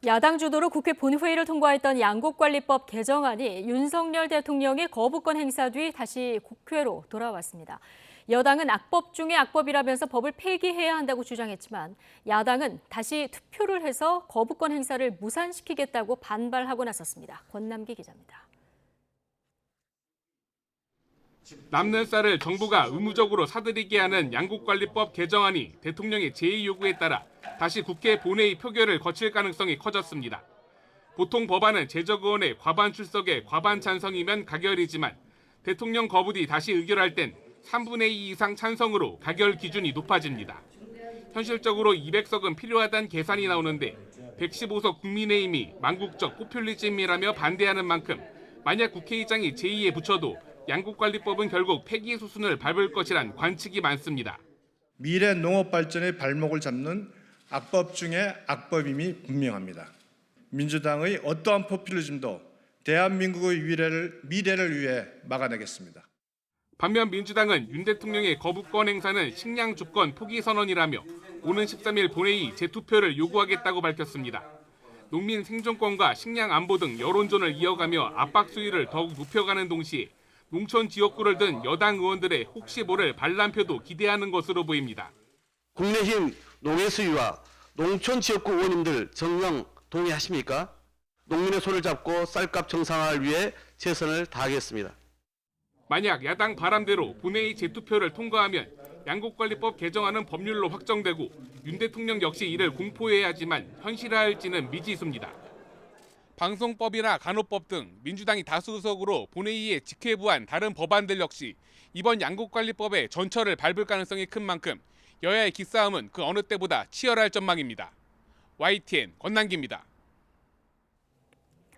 야당 주도로 국회 본회의를 통과했던 양곡관리법 개정안이 윤석열 대통령의 거부권 행사 뒤 다시 국회로 돌아왔습니다. 여당은 악법 중에 악법이라면서 법을 폐기해야 한다고 주장했지만 야당은 다시 투표를 해서 거부권 행사를 무산시키겠다고 반발하고 나섰습니다. 권남기 기자입니다. 남는 쌀을 정부가 의무적으로 사들이게 하는 양곡관리법 개정안이 대통령의 제의 요구에 따라 다시 국회 본회의 표결을 거칠 가능성이 커졌습니다. 보통 법안은 제적의원의 과반 출석에 과반 찬성이면 가결이지만 대통령 거부 뒤 다시 의결할 땐 3분의 2 이상 찬성으로 가결 기준이 높아집니다. 현실적으로 200석은 필요하다는 계산이 나오는데 115석 국민의힘이 망국적 포퓰리즘이라며 반대하는 만큼 만약 국회의장이 제의에 붙여도 양곡관리법은 결국 폐기 수순을 밟을 것이란 관측이 많습니다. 미래 농업 발전의 발목을 잡는 악법 중에 악법임이 분명합니다. 민주당의 어떠한 포퓰리즘도 대한민국의 미래를 위해 막아내겠습니다. 반면 민주당은 윤 대통령의 거부권 행사는 식량 주권 포기 선언이라며 오는 13일 본회의 재투표를 요구하겠다고 밝혔습니다. 농민 생존권과 식량 안보 등 여론전을 이어가며 압박 수위를 더욱 높여가는 동시에 농촌 지역구를 든 여당 의원들의 혹시 모를 반란표도 기대하는 것으로 보입니다. 국민의힘 농해수위와 농촌 지역구 의원님들 정령 동의하십니까? 농민의 손을 잡고 쌀값 정상화를 위해 최선을 다하겠습니다. 만약 야당 바람대로 본회의 재투표를 통과하면 양곡관리법 개정안은 법률로 확정되고 윤 대통령 역시 이를 공포해야 하지만 현실화할지는 미지수입니다. 방송법이나 간호법 등 민주당이 다수 의석으로 본회의에 직회부한 다른 법안들 역시 이번 양곡관리법의 전철을 밟을 가능성이 큰 만큼 여야의 기싸움은 그 어느 때보다 치열할 전망입니다. YTN 권남기입니다.